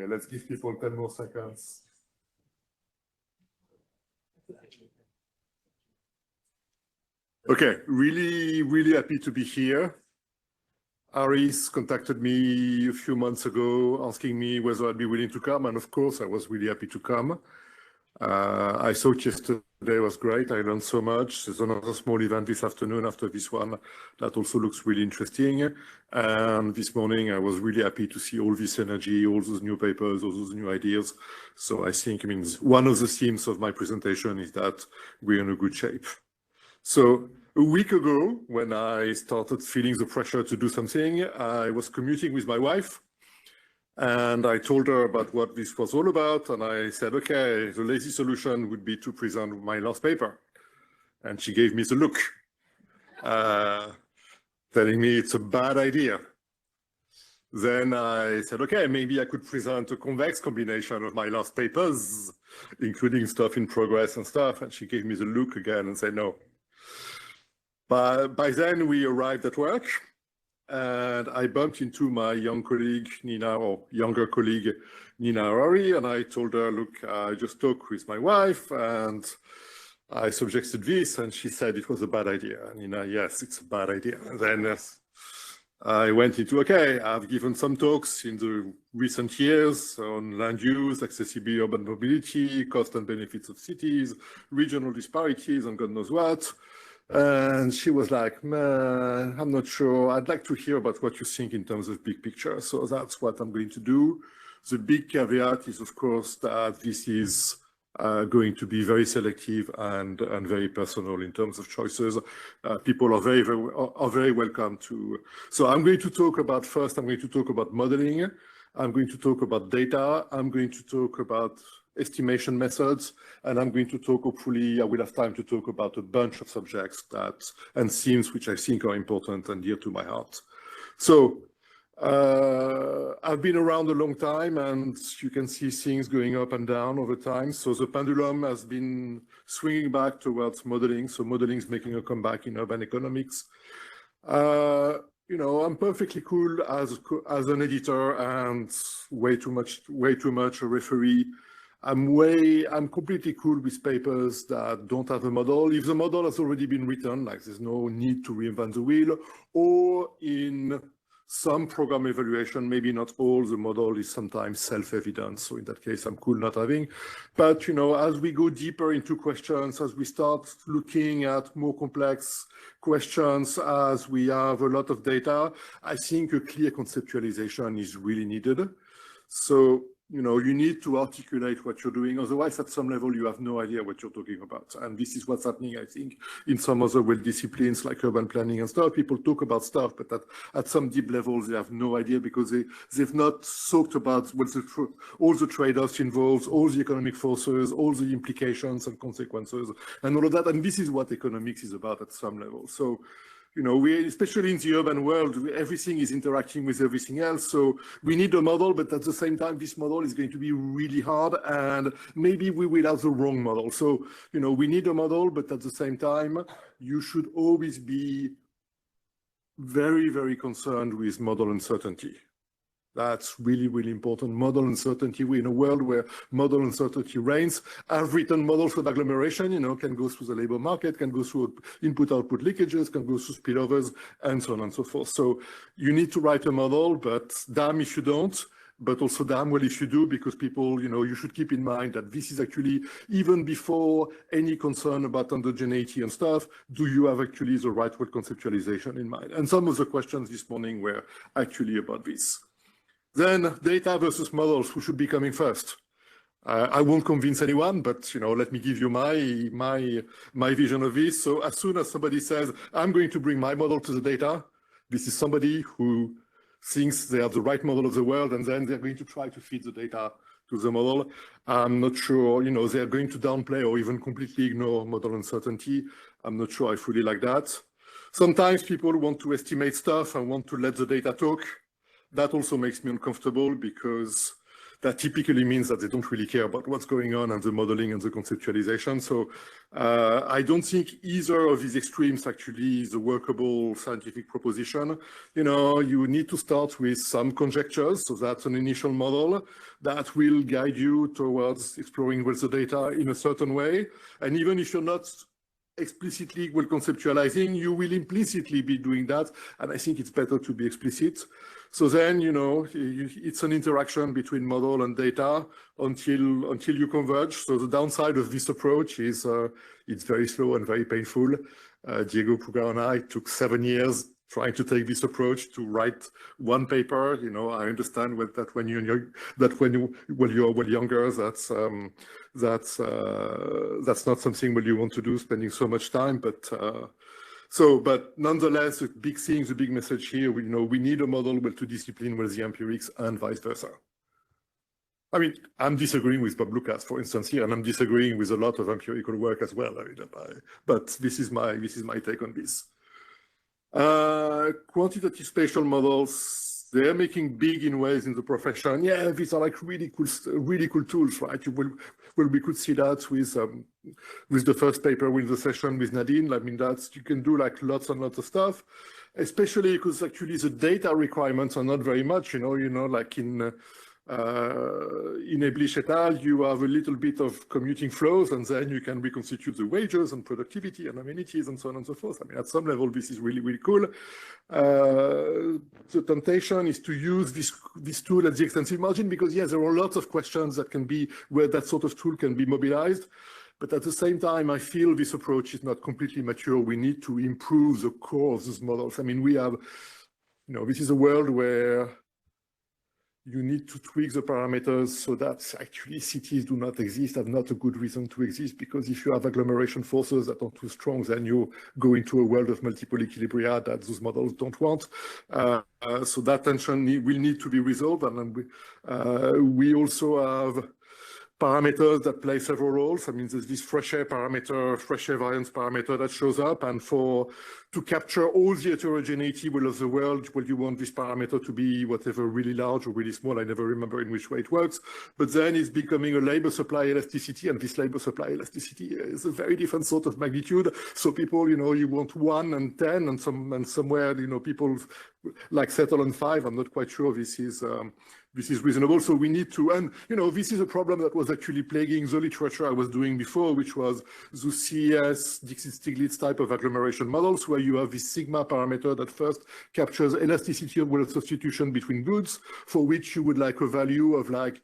Okay, let's give people 10 more seconds. Okay, really happy to be here. Aris contacted me a few months ago asking me whether I'd be willing to come, and of course I was really happy to come. I thought yesterday was great. I learned so much. There's another small event this afternoon after this one that also looks really interesting. And this morning I was really happy to see all this energy, all those new papers, all those new ideas. So I think, one of the themes of my presentation is that we're in a good shape. So a week ago, when I started feeling the pressure to do something, I was commuting with my wife. And I told her about what this was all about. And I said, okay, the lazy solution would be to present my last paper. And she gave me the look, telling me it's a bad idea. Then I said, okay, maybe I could present a convex combination of my last papers, including stuff in progress and stuff. And she gave me the look again and said, no. But by then we arrived at work. And I bumped into my young colleague, Nina, or younger colleague, Nina Harari, and I told her, look, I just talked with my wife and I suggested this, and she said it was a bad idea. And Nina, yes, it's a bad idea. And then I went into, okay, I've given some talks in the recent years on land use, accessibility, urban mobility, cost and benefits of cities, regional disparities, and God knows what. And she was like, man, I'm not sure. I'd like to hear about what you think in terms of big picture. So that's what I'm going to do. The big caveat is, of course, that this is going to be very selective and very personal in terms of choices. People are very welcome to. So I'm going to talk about, first, I'm going to talk about modeling. I'm going to talk about data. I'm going to talk about estimation methods, and I'm going to talk, hopefully I will have time to talk about a bunch of subjects and themes which I think are important and dear to my heart. So I've been around a long time, and you can see things going up and down over time. So the pendulum has been swinging back towards modeling. So modeling is making a comeback in urban economics. I'm perfectly cool as an editor and way too much a referee. I'm completely cool with papers that don't have a model. If the model has already been written, like there's no need to reinvent the wheel, or in some program evaluation, maybe not all, the model is sometimes self-evident. So in that case, I'm cool not having. But, as we go deeper into questions, as we start looking at more complex questions, as we have a lot of data, I think a clear conceptualization is really needed. So, you need to articulate what you're doing. Otherwise, at some level, you have no idea what you're talking about. And this is what's happening, I think, in some other world disciplines like urban planning and stuff. People talk about stuff, but at some deep levels, they have no idea because they've not thought about all the trade-offs involved, all the economic forces, all the implications and consequences, and all of that. And this is what economics is about at some level. So, especially in the urban world, everything is interacting with everything else. So we need a model, but at the same time, this model is going to be really hard, and maybe we will have the wrong model. So, we need a model, but at the same time, you should always be very, very concerned with model uncertainty. That's really, really important. Model uncertainty. We're in a world where model uncertainty reigns. I've written models for agglomeration, can go through the labor market, can go through input-output leakages, can go through spillovers, and so on and so forth. So you need to write a model, but damn if you don't, but also damn well if you do, because people, you should keep in mind that this is actually, even before any concern about endogeneity and stuff, do you have actually the right word conceptualization in mind? And some of the questions this morning were actually about this. Then data versus models, who should be coming first? I won't convince anyone, but let me give you my vision of this. So as soon as somebody says, I'm going to bring my model to the data, this is somebody who thinks they have the right model of the world, and then they're going to try to feed the data to the model. I'm not sure, they're going to downplay or even completely ignore model uncertainty. I'm not sure I fully like that. Sometimes people want to estimate stuff and want to let the data talk. That also makes me uncomfortable, because that typically means that they don't really care about what's going on and the modeling and the conceptualization. So I don't think either of these extremes actually is a workable scientific proposition. You know, you need to start with some conjectures. So that's an initial model that will guide you towards exploring with the data in a certain way. And even if you're not explicitly well conceptualizing, you will implicitly be doing that. And I think it's better to be explicit. So then, you know, it's an interaction between model and data until you converge. So the downside of this approach is it's very slow and very painful. Diego Puga and I took 7 years trying to take this approach to write one paper. You know, I understand that when you're younger, that's not something that you want to do, spending so much time. But nonetheless, the big thing, the big message here, we need a model to discipline with the empirics and vice versa. I mean, I'm disagreeing with Bob Lucas, for instance, here, and I'm disagreeing with a lot of empirical work as well. But this is my take on this. Quantitative spatial models, they're making big inroads in the profession. Yeah, these are like really cool tools, right? We could see that with the first paper with the session with Nadine. I mean, you can do like lots and lots of stuff, especially because actually the data requirements are not very much. Like in Eblish et al., you have a little bit of commuting flows, and then you can reconstitute the wages and productivity and amenities and so on and so forth. I mean, at some level, this is really, really cool. The temptation is to use this tool at the extensive margin because, yes, there are lots of questions that can be where that sort of tool can be mobilized. But at the same time, I feel this approach is not completely mature. We need to improve the core of these models. I mean, we have, this is a world where you need to tweak the parameters so that actually cities do not exist, have not a good reason to exist, because if you have agglomeration forces that are too strong, then you go into a world of multiple equilibria that those models don't want. So that tension will need to be resolved. And we also have parameters that play several roles. I mean, there's this fresh air parameter, fresh air variance parameter that shows up, and to capture all the heterogeneity of the world, you want this parameter to be whatever, really large or really small. I never remember in which way it works. But then it's becoming a labor supply elasticity, and this labor supply elasticity is a very different sort of magnitude. So people, you want 1 and 10, and somewhere, people like settle on 5. I'm not quite sure this is reasonable. So we need to, and this is a problem that was actually plaguing the literature I was doing before, which was the CES, Dixit-Stiglitz type of agglomeration models, where you have this sigma parameter that first captures elasticity of substitution between goods, for which you would like a value of like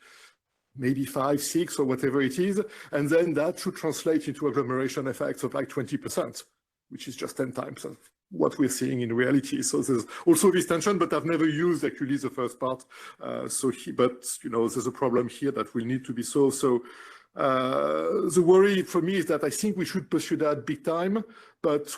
maybe 5, 6, or whatever it is. And then that should translate into agglomeration effects of like 20%, which is just 10 times of what we're seeing in reality. So there's also this tension, but I've never used actually the first part. But there's a problem here that will need to be solved. So the worry for me is that I think we should pursue that big time. But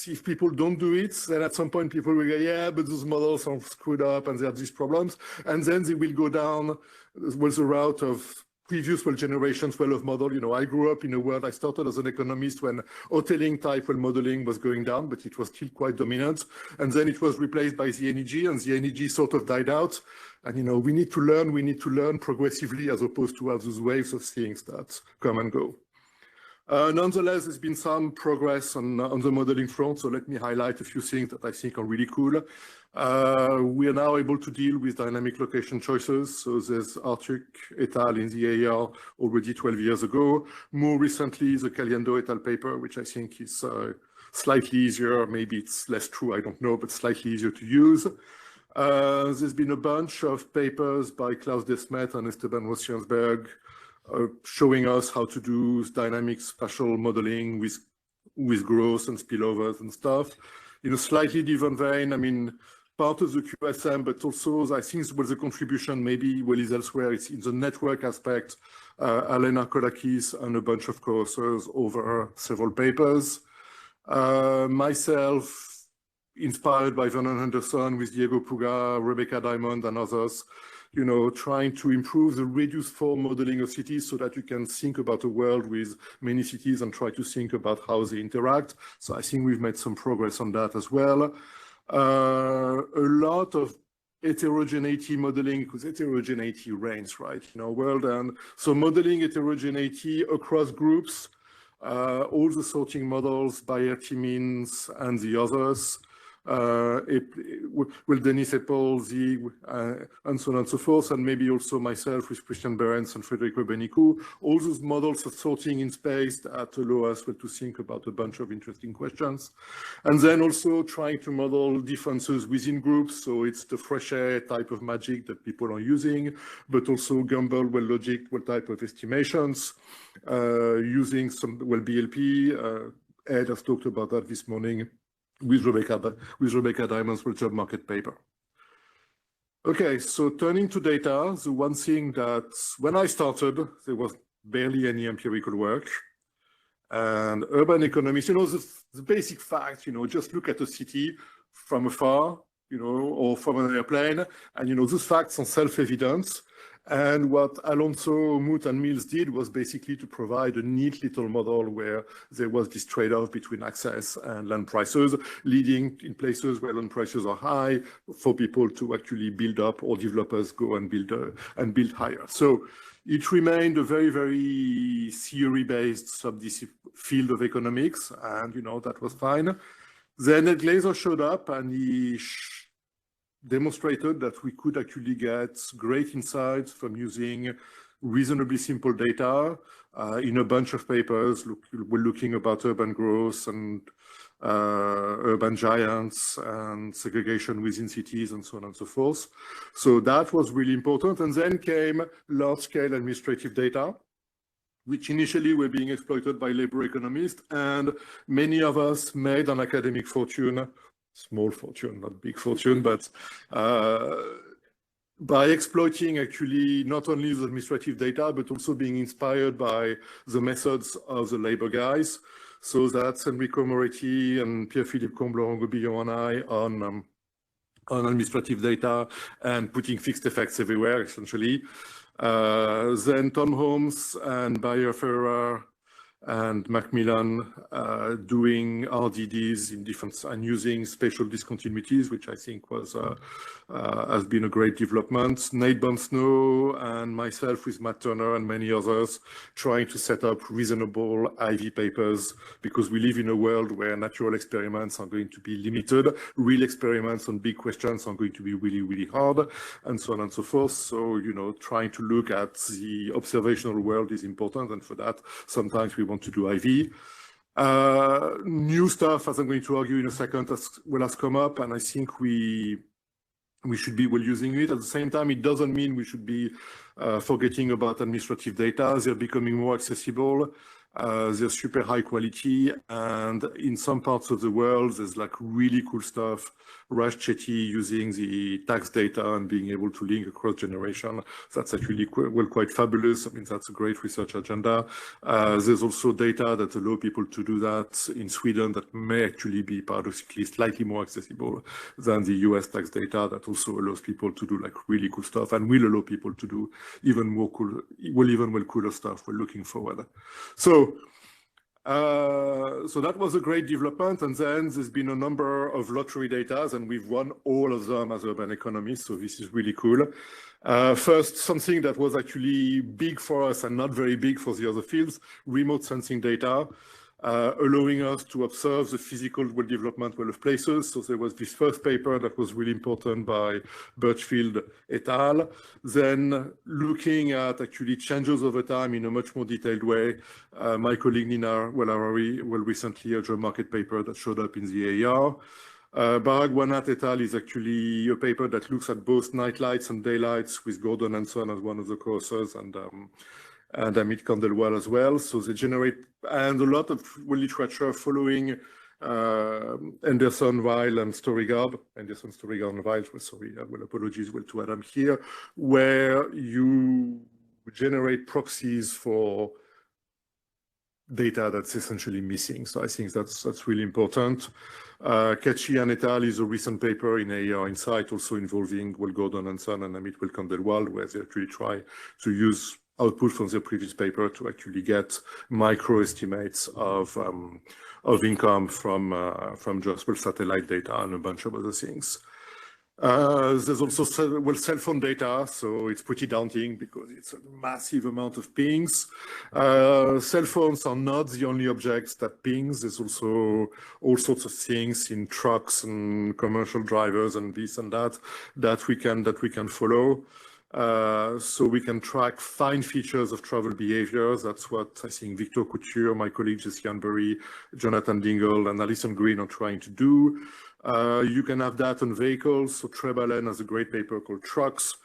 if people don't do it, then at some point people will go, yeah, but those models are screwed up and they have these problems. And then they will go down with the route of previous generations of model. I grew up in a world, I started as an economist when hoteling type modeling was going down, but it was still quite dominant. And then it was replaced by the NEG, and the NEG sort of died out. And, we need to learn progressively as opposed to have those waves of things that come and go. Nonetheless, there's been some progress on the modeling front. So let me highlight a few things that I think are really cool. We are now able to deal with dynamic location choices. So there's Artuk et al. In the AR already 12 years ago. More recently, the Caliendo et al. Paper, which I think is slightly easier. Maybe it's less true, I don't know, but slightly easier to use. There's been a bunch of papers by Klaus Desmet and Esteban Rosiansberg showing us how to do dynamic spatial modeling with growth and spillovers and stuff. In a slightly different vein, I mean, part of the QSM, but also I think the contribution maybe is elsewhere. It's in the network aspect. Alena Kolakis and a bunch of co-authors over several papers. Myself, inspired by Vernon Henderson with Diego Puga, Rebecca Diamond and others, trying to improve the reduced form modeling of cities so that you can think about a world with many cities and try to think about how they interact. So I think we've made some progress on that as well. A lot of heterogeneity modeling, because heterogeneity reigns, right, in our world. And so modeling heterogeneity across groups, all the sorting models, Bayerti means, and the others, with Denis Epolzi, and so on and so forth, and maybe also myself with Christian Behrens and Frédéric Rebenicourt, all those models of sorting in space that allow us to think about a bunch of interesting questions. And then also trying to model differences within groups, so it's the fresh air type of magic that people are using, but also Gumbel, logic, type of estimations, using some, BLP, Ed has talked about that this morning, with Rebecca Diamond's job market paper. Okay, so turning to data, the one thing that when I started, there was barely any empirical work. And urban economists, the basic fact, just look at a city from afar, or from an airplane, and those facts are self-evident. And what Alonso, Moot, and Mills did was basically to provide a neat little model where there was this trade-off between access and land prices, leading in places where land prices are high for people to actually build up, or developers go and build higher. So it remained a very, very theory-based field of economics, and that was fine. Then Ed Glaser showed up, and he demonstrated that we could actually get great insights from using reasonably simple data in a bunch of papers. We're looking about urban growth and urban giants and segregation within cities and so on and so forth. So that was really important. And then came large-scale administrative data, which initially were being exploited by labor economists, and many of us made an academic fortune, small fortune, not big fortune, but by exploiting actually not only the administrative data, but also being inspired by the methods of the labor guys. So that's Enrico Moretti and Pierre-Philippe Comblain-Gobillon and I on administrative data and putting fixed effects everywhere, essentially. Then Tom Holmes and Bayer Ferrer and Macmillan doing RDDs in different and using spatial discontinuities, which I think was has been a great development. Nate Bonsnow and myself with Matt Turner and many others trying to set up reasonable IV papers, because we live in a world where natural experiments are going to be limited. Real experiments on big questions are going to be really, really hard, and so on and so forth. So, trying to look at the observational world is important, and for that, sometimes we want to do IV. New stuff, as I'm going to argue in a second, has come up, and I think we should be well using it. At the same time, it doesn't mean we should be forgetting about administrative data. They're becoming more accessible. They're super high quality, and in some parts of the world, there's like really cool stuff. Raj Chetty using the tax data and being able to link across generation. That's actually quite fabulous. I mean, that's a great research agenda. There's also data that allow people to do that in Sweden that may actually be paradoxically slightly more accessible than the US tax data that also allows people to do like really cool stuff and will allow people to do even more cool, cooler stuff. We're looking forward. So that was a great development, and then there's been a number of lottery data, and we've won all of them as urban economists, so this is really cool. First, something that was actually big for us and not very big for the other fields, remote sensing data, allowing us to observe the physical development of places. So there was this first paper that was really important by Birchfield et al. Then looking at actually changes over time in a much more detailed way. My colleague Nina Wellarari recently a job market paper that showed up in the AER. Baragwanat et al. Is actually a paper that looks at both night lights and daylights with Gordon and Son as one of the co-authors, and Amit Kandelwal as well. So they generate, and a lot of literature following Anderson, Weil, and Storigard. Anderson, Storigard, and Weil, sorry, apologies to Adam here, where you generate proxies for data that's essentially missing. So I think that's really important. Kachi and et al. Is a recent paper in AER Insight, also involving Will Gordon and Son and Amit Kandelwal, where they actually try to use output from their previous paper to actually get micro estimates of income from just satellite data and a bunch of other things. There's also cell phone data, so it's pretty daunting because it's a massive amount of pings. Cell phones are not the only objects that pings. There's also all sorts of things in trucks and commercial drivers and this and that we can follow. So we can track fine features of travel behaviors. That's what I think Victor Couture, my colleague Jesse Hanbury, Jonathan Dingle, and Alison Green are trying to do. You can have that on vehicles. So Trebalen has a great paper called Trucks,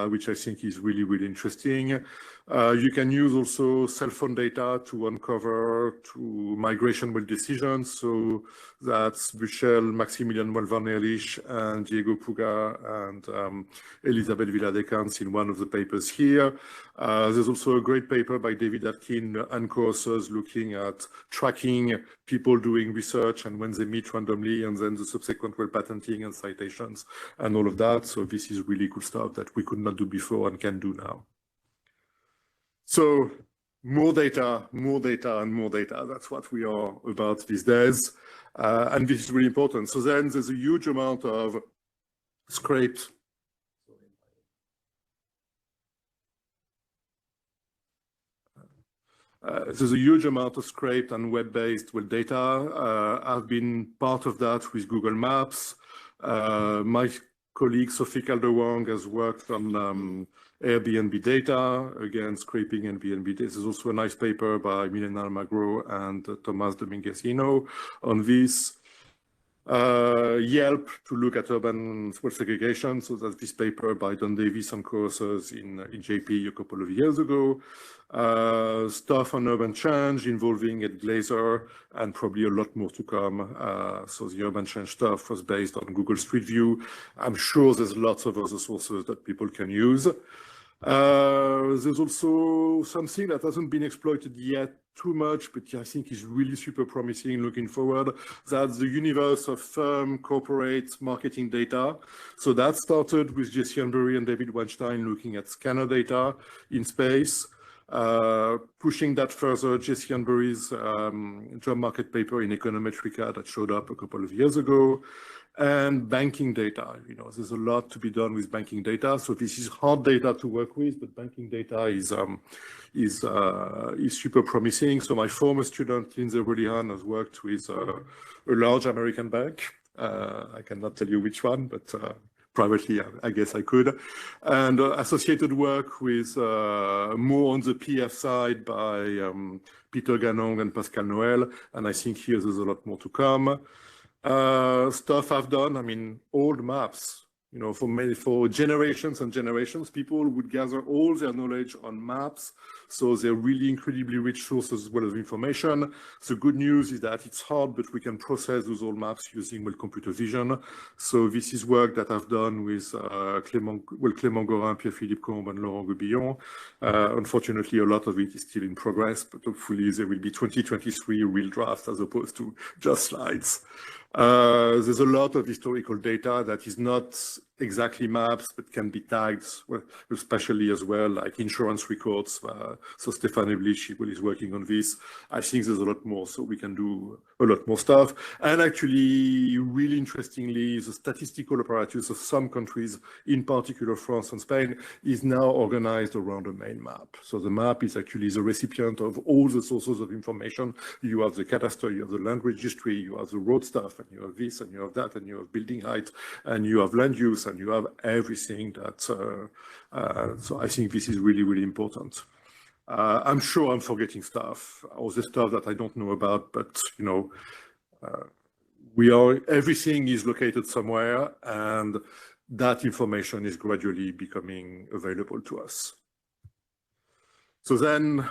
which I think is really, really interesting. You can use also cell phone data to uncover migration well decisions. So that's Buchel, Maximilian Wolf-Van-Ehrlich, and Diego Puga and Elisabeth Villadecans in one of the papers here. There's also a great paper by David Atkin and co-authors looking at tracking people doing research and when they meet randomly, and then the subsequent well patenting and citations and all of that. So this is really cool stuff that we could not do before and can do now. So more data, and more data. That's what we are about these days. And this is really important. So then there's a huge amount of scraped. There's a huge amount of scraped and web-based data. I've been part of that with Google Maps. My colleague Sophie Calder-Wang has worked on Airbnb data, again, scraping Airbnb data. There's also a nice paper by Milena Almagro and Thomas Dominguez-Hino on this. Yelp to look at urban segregation. So that's this paper by Don Davis and co-authors in JP a couple of years ago. Stuff on urban change involving Ed Glazer and probably a lot more to come. So the urban change stuff was based on Google Street View. I'm sure there's lots of other sources that people can use. There's also something that hasn't been exploited yet too much, but I think is really super promising looking forward. That's the universe of firm, corporate marketing data. So that started with Jesse Hanbury and David Weinstein looking at scanner data in space. Pushing that further, Jesse Hanbury's job market paper in Econometrica that showed up a couple of years ago. And banking data, there's a lot to be done with banking data. So this is hard data to work with, but banking data is super promising. So my former student, Lindsay Rolihan, has worked with a large American bank. I cannot tell you which one, but privately, I guess I could. And associated work with more on the PF side by Peter Ganong and Pascal Noël. And I think here there's a lot more to come. Stuff I've done, old maps, for generations and generations, people would gather all their knowledge on maps. So they're really incredibly rich sources as well of information. The good news is that it's hard, but we can process those old maps using computer vision. So this is work that I've done with Clément Gorin, Pierre-Philippe Combe, and Laurent Goubillon. Unfortunately, a lot of it is still in progress, but hopefully there will be 2023 real drafts as opposed to just slides. There's a lot of historical data that is not exactly maps, but can be tagged, especially as well, like insurance records. So Stefan Eblich is working on this. I think there's a lot more, so we can do a lot more stuff. And actually, really interestingly, the statistical apparatus of some countries, in particular France and Spain, is now organized around a main map. So the map is actually the recipient of all the sources of information. You have the cadastre, you have the land registry, you have the road stuff, and you have this, and you have that, and you have building height, and you have land use, and you have everything that, so I think this is really, really important. I'm sure I'm forgetting stuff, all the stuff that I don't know about, but, everything is located somewhere, and that information is gradually becoming available to us. So then,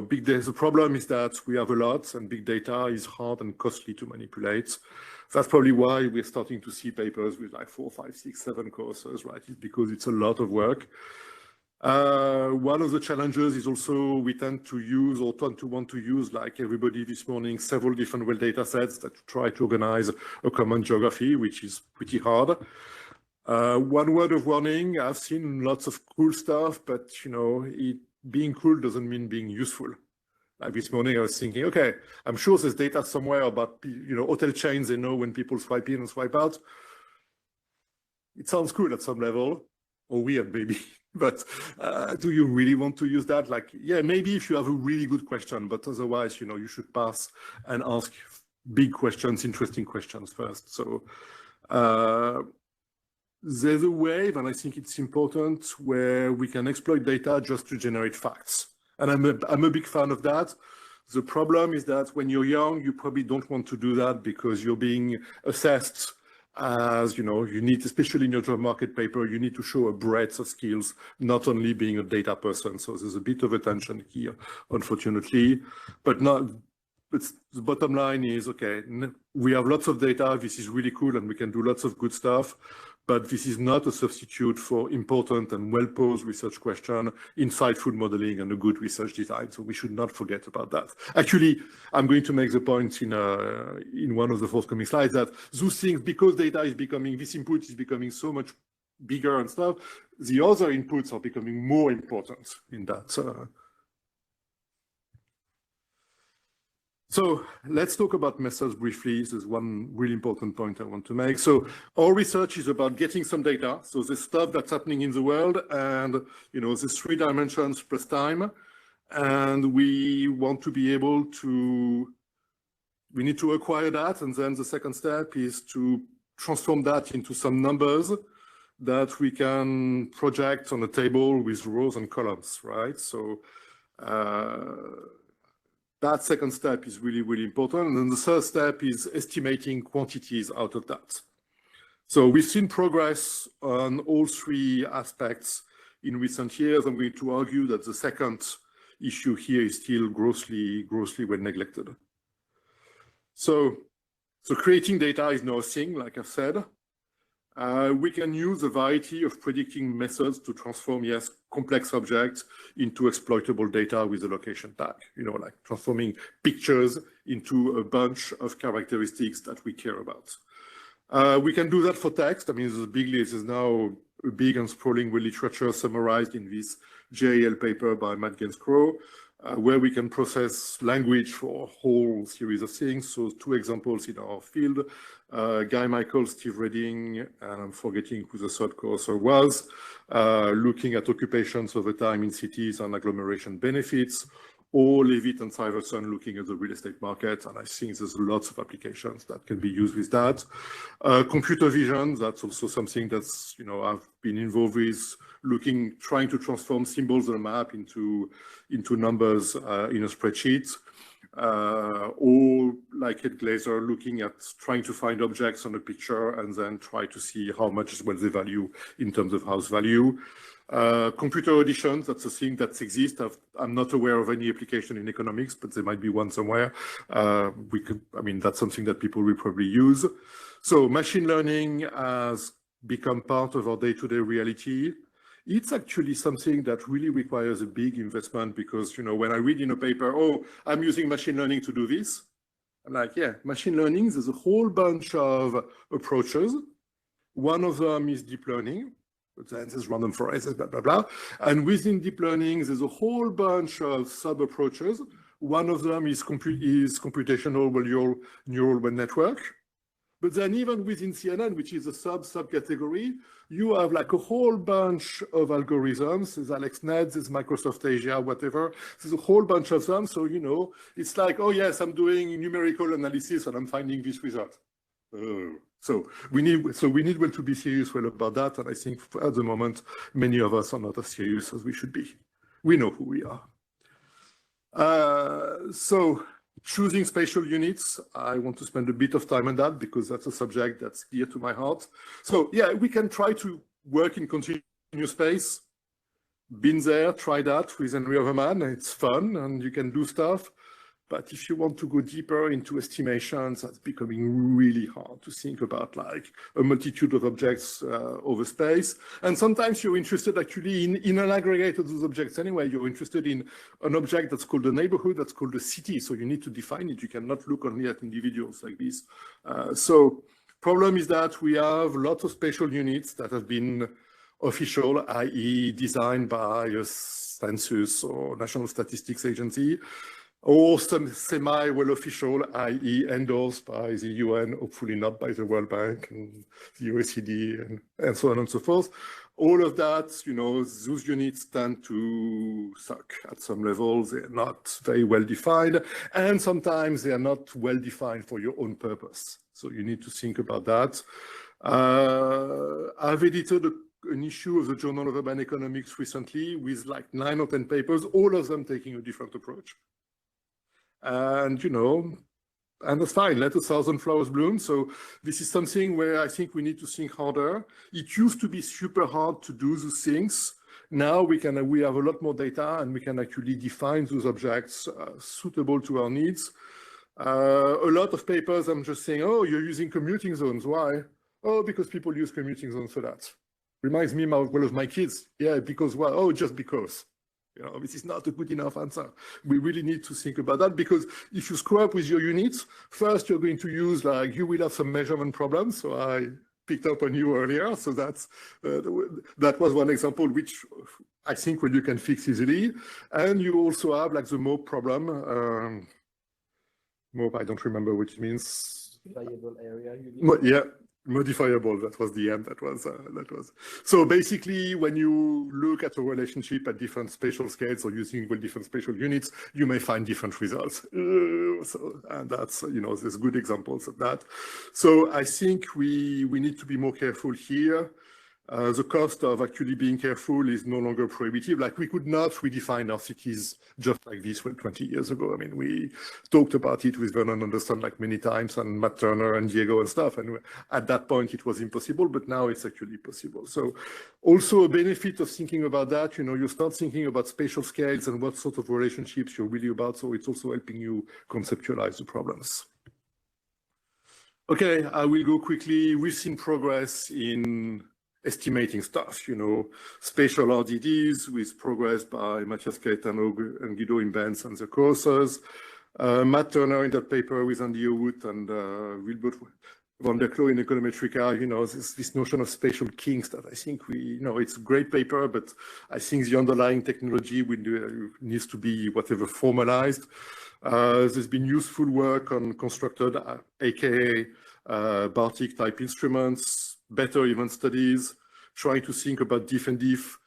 big data, the problem is that we have a lot, and big data is hard and costly to manipulate. That's probably why we're starting to see papers with like 4, 5, 6, 7 courses, right? It's because it's a lot of work. One of the challenges is also we tend to use or tend to want to use, like everybody this morning, several different data sets that try to organize a common geography, which is pretty hard. One word of warning, I've seen lots of cool stuff, but being cool doesn't mean being useful. Like this morning, I was thinking, okay, I'm sure there's data somewhere about, hotel chains, they know when people swipe in and swipe out. it sounds cool at some level, or weird maybe, but do you really want to use that? Like, yeah, maybe if you have a really good question, but otherwise, you know, you should pass and ask big questions, interesting questions first. So there's a wave, and I think it's important, where we can exploit data just to generate facts. And I'm a big fan of that. The problem is that when you're young, you probably don't want to do that because you're being assessed as, you know, you need, especially in your job market paper, you need to show a breadth of skills, not only being a data person. So there's a bit of a tension here, unfortunately. But the bottom line is, okay, we have lots of data. This is really cool, and we can do lots of good stuff. But this is not a substitute for important and well-posed research question, insightful modeling, and a good research design. So we should not forget about that. Actually, I'm going to make the point in one of the forthcoming slides that those things, because data is becoming, this input is becoming so much bigger and stuff, the other inputs are becoming more important in that. So let's talk about methods briefly. This is one really important point I want to make. So our research is about getting some data. So the stuff that's happening in the world, and you know, the 3 dimensions plus time. And we want to be able to, we need to acquire that. And then the second step is to transform that into some numbers that we can project on a table with rows and columns, right? So that second step is really, really important. And then the third step is estimating quantities out of that. So we've seen progress on all 3 aspects in recent years. I'm going to argue that the second issue here is still grossly well neglected. So creating data is now a thing, like I said. We can use a variety of predicting methods to transform, yes, complex objects into exploitable data with a location tag, you know, like transforming pictures into a bunch of characteristics that we care about. We can do that for text. I mean, this is now a big and sprawling literature summarized in this JAL paper by Matt Gainscrow, where we can process language for a whole series of things. So 2 examples in our field, Guy Michael, Steve Redding, and I'm forgetting who the third co-author was, looking at occupations over time in cities and agglomeration benefits, or Levitt and Syverson looking at the real estate market. And I think there's lots of applications that can be used with that. Computer vision, that's also something that's, you know, I've been involved with, trying to transform symbols on a map into numbers in a spreadsheet. Or like Ed Glazer, looking at trying to find objects on a picture and then try to see how much is well the value in terms of house value. Computer auditions, that's a thing that exists. I'm not aware of any application in economics, but there might be one somewhere. That's something that people will probably use. So machine learning has become part of our day-to-day reality. It's actually something that really requires a big investment because, you know, when I read in a paper, oh, I'm using machine learning to do this, I'm like, yeah, machine learning, there's a whole bunch of approaches. One of them is deep learning, but then there's random forests, blah, blah, blah. And within deep learning, there's a whole bunch of sub-approaches. One of them is computational neural network. But then even within CNN, which is a subcategory, you have like a whole bunch of algorithms. There's AlexNet, there's Microsoft Asia, whatever. There's a whole bunch of them. So, you know, it's like, oh, yes, I'm doing numerical analysis and I'm finding this result. So we need well to be serious about that. And I think at the moment, many of us are not as serious as we should be. We know who we are. So choosing spatial units, I want to spend a bit of time on that because that's a subject that's dear to my heart. So yeah, we can try to work in continuous space. Been there, try that with Henry Overman. It's fun and you can do stuff. But if you want to go deeper into estimations, that's becoming really hard to think about, like a multitude of objects over space. And sometimes you're interested actually in an aggregate of those objects anyway. You're interested in an object that's called a neighborhood, that's called a city. So you need to define it. You cannot look only at individuals like this. So problem is that we have lots of spatial units that have been official, i.e. designed by a census or National Statistics Agency. or some semi-well official, i.e. endorsed by the UN, hopefully not by the World Bank and the OECD and so on and so forth. All of that, you know, those units tend to suck at some levels. They're not very well defined, and sometimes they are not well defined for your own purpose. So you need to think about that. I've edited an issue of the Journal of Urban Economics recently with like 9 or 10 papers, all of them taking a different approach. And, you know, and that's fine, let 1,000 flowers bloom. So this is something where I think we need to think harder. It used to be super hard to do those things. Now we have a lot more data and we can actually define those objects suitable to our needs. A lot of papers, I'm just saying, oh, you're using commuting zones. Why? Oh, because people use commuting zones for that. Reminds me well of my kids. Yeah, because, well, oh, just because. You know, this is not a good enough answer. We really need to think about that, because if you screw up with your units, first you're going to use, like, you will have some measurement problems. So I picked up on you earlier. So that was one example which I think you can fix easily. And you also have like the MOB problem. MOB, I don't remember which means. Modifiable area. Yeah. Modifiable, that was the end, that was. So basically, when you look at a relationship at different spatial scales or using different spatial units, you may find different results. And that's, you know, there's good examples of that. So I think we need to be more careful here. The cost of actually being careful is no longer prohibitive. Like, we could not redefine our cities just like this 20 years ago. I mean, we talked about it with Vernon Anderson like many times, and Matt Turner and Diego and stuff. And at that point it was impossible, but now it's actually possible. So also a benefit of thinking about that, you know, you start thinking about spatial scales and what sort of relationships you're really about. So it's also helping you conceptualize the problems. Okay, I will go quickly. We've seen progress in estimating stuff, you know, spatial RDDs with progress by Matthias Caetano and Guido Imbens and the co-authors. Matt Turner in that paper with Andy Howood and Wilbert van der Klo in Econometrica, you know, this notion of spatial kinks that I think you know, it's a great paper, but I think the underlying technology needs to be whatever formalized. There's been useful work on constructed, aka Bartik type instruments, better event studies, trying to think about diff and diff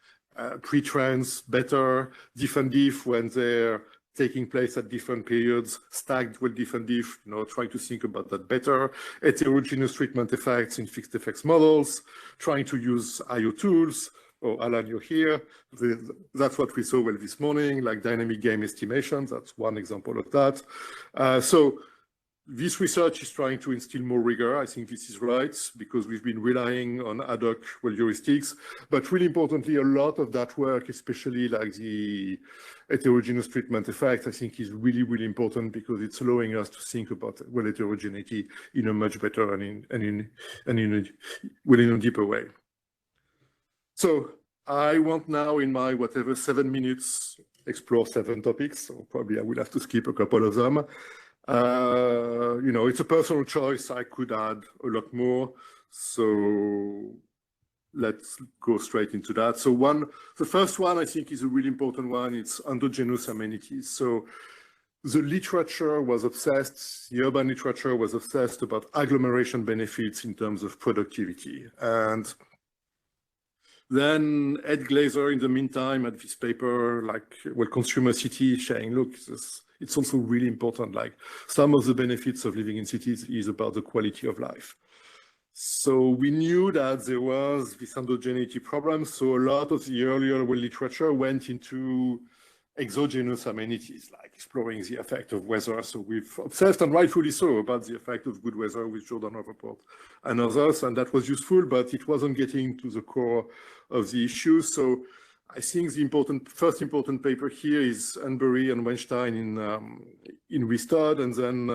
pre-trends better, diff and diff when they're taking place at different periods, stacked with diff and diff, you know, trying to think about that better, heterogeneous treatment effects in fixed effects models, trying to use IO tools. Oh, Alan, you're here. That's what we saw well this morning, like dynamic game estimations. That's one example of that. So this research is trying to instill more rigor. I think this is right, because we've been relying on ad hoc heuristics. But really importantly, a lot of that work, especially like the heterogeneous treatment effect, I think is really, really important, because it's allowing us to think about heterogeneity in a much better and in a deeper way. So I want now, in my 7 minutes, explore 7 topics. So probably I will have to skip a couple of them. You know, it's a personal choice. I could add a lot more. So let's go straight into that. So the first one I think is a really important one. It's endogenous amenities. So the literature was obsessed, the urban literature was obsessed about agglomeration benefits in terms of productivity. And then Ed Glazer, in the meantime, had this paper, like, well, Consumer City, saying, look, it's also really important, like, some of the benefits of living in cities is about the quality of life. So we knew that there was this endogeneity problem, so a lot of the earlier literature went into exogenous amenities, like exploring the effect of weather. So we've obsessed, and rightfully so, about the effect of good weather with Jordan Rappaport and others, and that was useful, but it wasn't getting to the core of the issue. So I think the first important paper here is Unbury and Weinstein in Restart, and then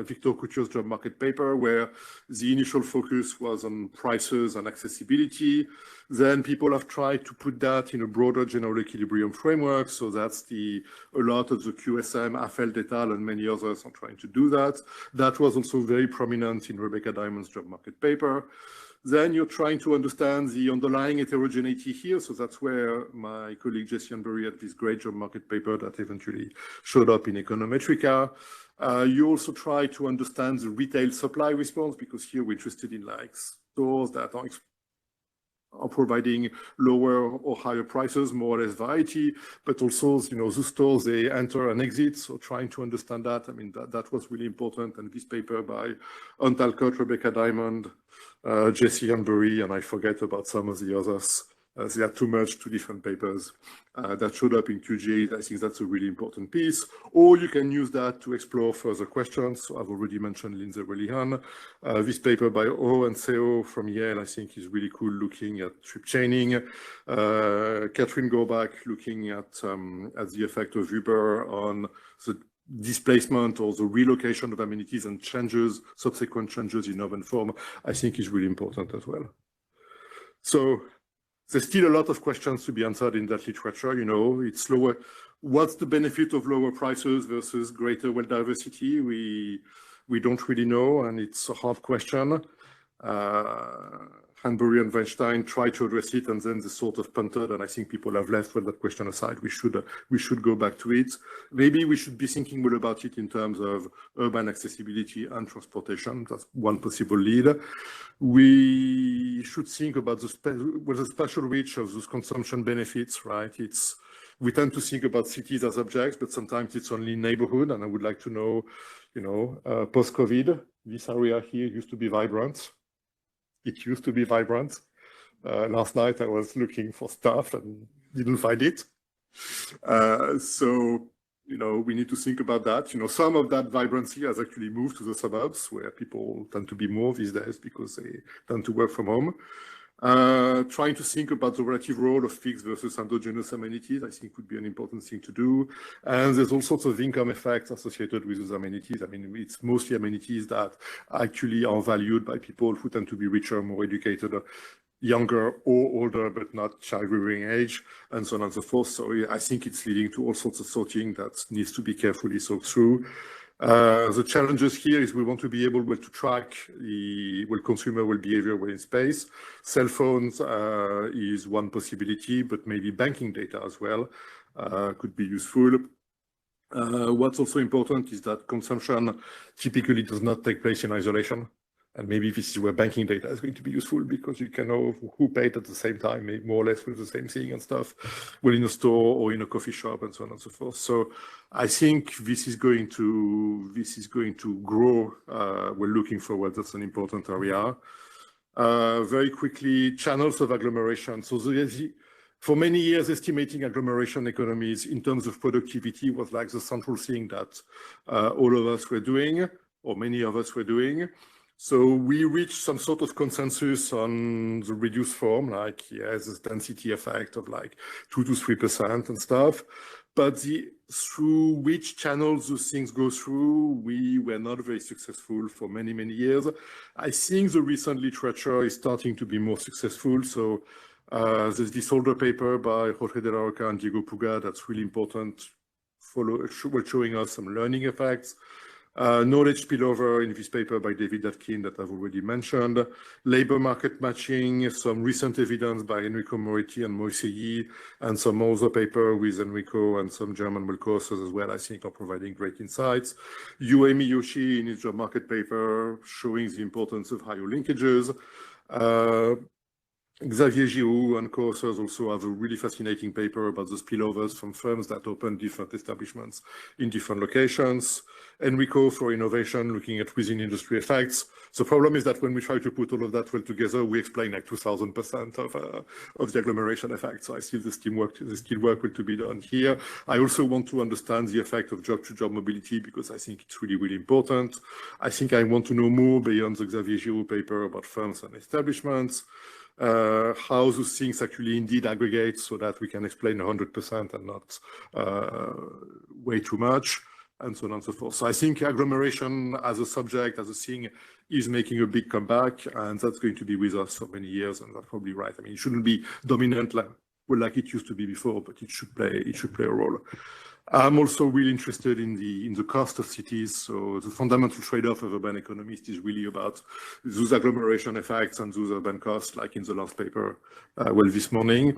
Victor Couture's job market paper, where the initial focus was on prices and accessibility. Then people have tried to put that in a broader general equilibrium framework. So that's a lot of the QSM, Affeld et al. And many others are trying to do that. That was also very prominent in Rebecca Diamond's job market paper. Then you're trying to understand the underlying heterogeneity here. So that's where my colleague Jesse Unbury had this great job market paper that eventually showed up in Econometrica. You also try to understand the retail supply response, because here we're interested in like stores that are providing lower or higher prices, more or less variety, but also, you know, the stores, they enter and exit. So trying to understand that, I mean, that was really important. And this paper by Hunt Alcott, Rebecca Diamond, Jesse Unbury, and I forget about some of the others. They had two different papers that showed up in QG. I think that's a really important piece. Or you can use that to explore further questions. So I've already mentioned Lindsay Relihan. This paper by O and Seo from Yale, I think, is really cool, looking at trip chaining. Catherine Gorbach looking at the effect of Uber on the displacement or the relocation of amenities and changes, subsequent changes in urban form, I think is really important as well. So there's still a lot of questions to be answered in that literature. You know, it's lower. What's the benefit of lower prices versus greater wealth diversity? We don't really know, and it's a hard question. Hanbury and Weinstein tried to address it, and then they sort of punted, and I think people have left with that question aside. We should go back to it. Maybe we should be thinking more about it in terms of urban accessibility and transportation. That's one possible lead. We should think about the spatial reach of those consumption benefits, right? We tend to think about cities as objects, but sometimes it's only neighborhood, and I would like to know, you know, post-COVID, this area here used to be vibrant. It used to be vibrant. Last night I was looking for stuff and didn't find it. So, you know, we need to think about that. You know, some of that vibrancy has actually moved to the suburbs, where people tend to be more these days because they tend to work from home. Trying to think about the relative role of fixed versus endogenous amenities, I think would be an important thing to do. And there's all sorts of income effects associated with those amenities. I mean, it's mostly amenities that actually are valued by people who tend to be richer, more educated, younger or older, but not child-rearing age, and so on and so forth. So I think it's leading to all sorts of sorting that needs to be carefully thought through. The challenges here is we want to be able to track consumer behavior in space. Cell phones is one possibility, but maybe banking data as well could be useful. What's also important is that consumption typically does not take place in isolation. And maybe this is where banking data is going to be useful, because you can know who paid at the same time, maybe more or less with the same thing and stuff, well, in a store or in a coffee shop and so on and so forth. So I think this is going to grow. We're looking forward. That's an important area. Very quickly, channels of agglomeration. So for many years, estimating agglomeration economies in terms of productivity was like the central thing that all of us were doing, or many of us were doing. So we reached some sort of consensus on the reduced form, like, yes, this density effect of like 2 to 3% and stuff. But through which channels those things go through, we were not very successful for many, many years. I think the recent literature is starting to be more successful. So there's this older paper by Jorge de la Roca and Diego Puga that's really important, showing us some learning effects. Knowledge spillover in this paper by David Atkin that I've already mentioned. Labor market matching, some recent evidence by Enrico Moretti and Moisei, and some other paper with Enrico and some German courses as well, I think, are providing great insights. Yue Miyoshi in his job market paper showing the importance of higher linkages. Xavier Giroux and co-authors also have a really fascinating paper about the spillovers from firms that open different establishments in different locations. Enrico for innovation, looking at within industry effects. The problem is that when we try to put all of that well together, we explain like 2000% of the agglomeration effect. So I see the still work will to be done here. I also want to understand the effect of job-to-job mobility, because I think it's really, really important. I think I want to know more beyond the Xavier Giroux paper about firms and establishments. How those things actually indeed aggregate so that we can explain 100% and not way too much, and so on and so forth. So I think agglomeration as a subject, as a thing, is making a big comeback, and that's going to be with us for many years, and that's probably right. I mean, it shouldn't be dominant like it used to be before, but it should play a role. I'm also really interested in the cost of cities. So the fundamental trade-off of urban economists is really about those agglomeration effects and those urban costs, like in the last paper, this morning.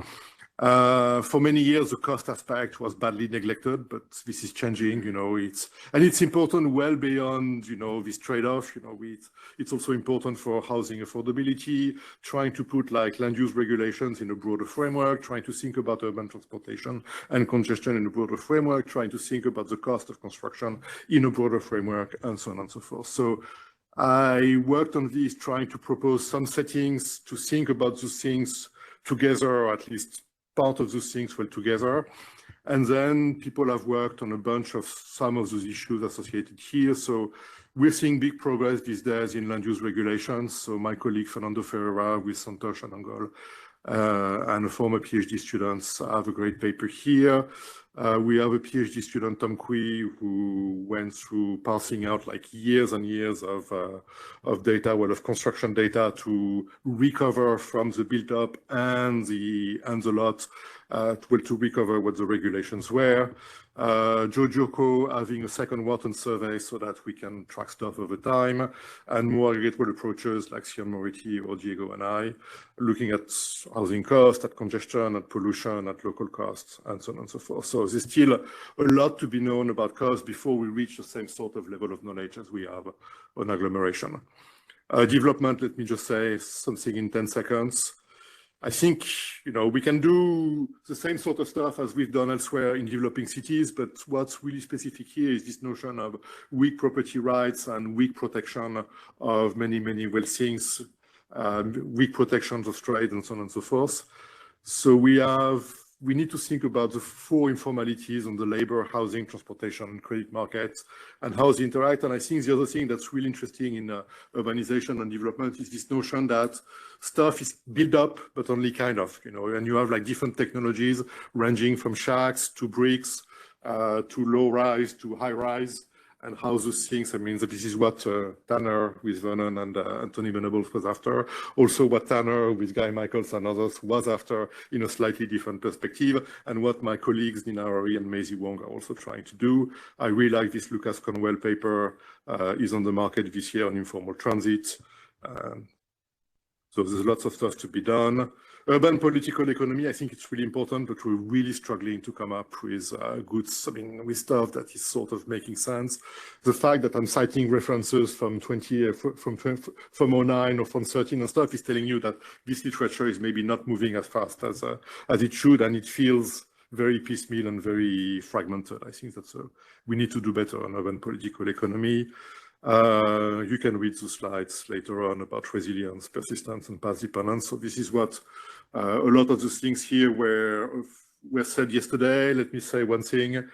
For many years, the cost aspect was badly neglected, but this is changing, it's important well beyond, this trade-off, it's also important for housing affordability, trying to put like land use regulations in a broader framework, trying to think about urban transportation and congestion in a broader framework, trying to think about the cost of construction in a broader framework, and so on and so forth. So I worked on this, trying to propose some settings to think about those things together, or at least part of those things well together. And then people have worked on a bunch of some of those issues associated here. So we're seeing big progress these days in land use regulations. So my colleague Fernando Ferreira with Santosh Anangol and a former PhD students have a great paper here. We have a PhD student, Tom Kui, who went through parsing out like years and years of data, of construction data to recover from the build-up and the lot, to recover what the regulations were. Joe Joko having a second Wharton survey so that we can track stuff over time, and more aggregate approaches like Sion Moriti or Diego and I, looking at housing cost, at congestion, at pollution, at local costs, and so on and so forth. So there's still a lot to be known about cost before we reach the same sort of level of knowledge as we have on agglomeration. Development, let me just say something in 10 seconds. I think, we can do the same sort of stuff as we've done elsewhere in developing cities, but what's really specific here is this notion of weak property rights and weak protection of many, many things, weak protections of trade and so on and so forth. So we need to think about the four informalities on the labor, housing, transportation, and credit markets, and how they interact. And I think the other thing that's really interesting in urbanization and development is this notion that stuff is built up, but only kind of, and you have like different technologies ranging from shacks to bricks, to low rise, to high rise, and how those things, this is what Tanner with Vernon and Anthony Venables was after. Also what Tanner with Guy Michaels and others was after in a slightly different perspective, and what my colleagues Nina Ari and Maisie Wong are also trying to do. I really like this Lucas Conwell paper, is on the market this year on informal transit. So there's lots of stuff to be done. Urban political economy, I think it's really important, but we're really struggling to come up with with stuff that is sort of making sense. The fact that I'm citing references from 09 or from 13 and stuff is telling you that this literature is maybe not moving as fast as it should, and it feels very piecemeal and very fragmented. I think that's we need to do better on urban political economy. You can read the slides later on about resilience, persistence, and path dependence. So this is what a lot of the things here were said yesterday. Let me say one thing.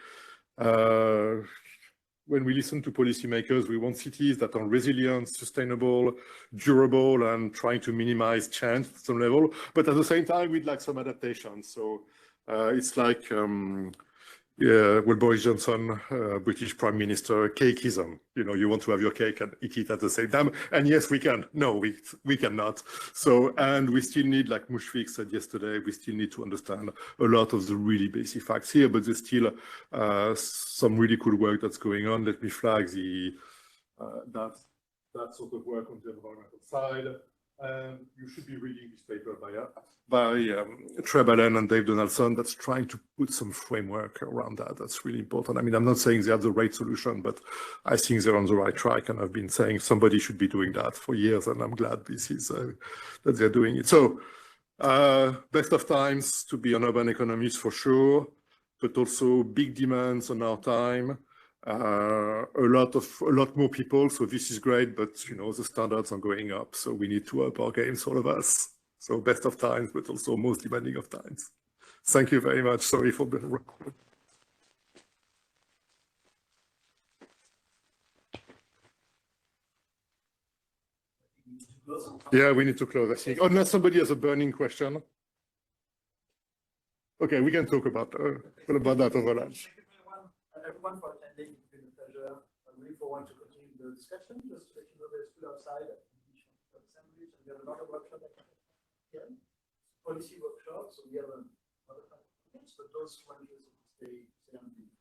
When we listen to policymakers, we want cities that are resilient, sustainable, durable, and trying to minimize change at some level. But at the same time, we'd like some adaptation. So it's like, Boris Johnson, British Prime Minister, cakeism. You want to have your cake and eat it at the same time. And yes, we can. No, we cannot. So, and we still need, like Mushfiq said yesterday, we still need to understand a lot of the really basic facts here, but there's still some really cool work that's going on. Let me flag that sort of work on the environmental side. And you should be reading this paper by Treb Allen and Dave Donaldson that's trying to put some framework around that. That's really important. I'm not saying they have the right solution, but I think they're on the right track. And I've been saying somebody should be doing that for years, and I'm glad this is that they're doing it. So best of times to be an urban economist for sure, but also big demands on our time. A lot more people, so this is great, but the standards are going up, so we need to up our games, all of us. So best of times, but also most demanding of times. Thank you very much. Sorry for the record. Yeah, we need to close, I think, unless somebody has a burning question. Okay, we can talk about that over lunch. Everyone for attending. It's been a pleasure. I really want to continue the discussion. Just to let you know, there's food outside at the assemblies, and we have another workshop here, policy workshop. So we have another 5 minutes, but those 1 years stay on the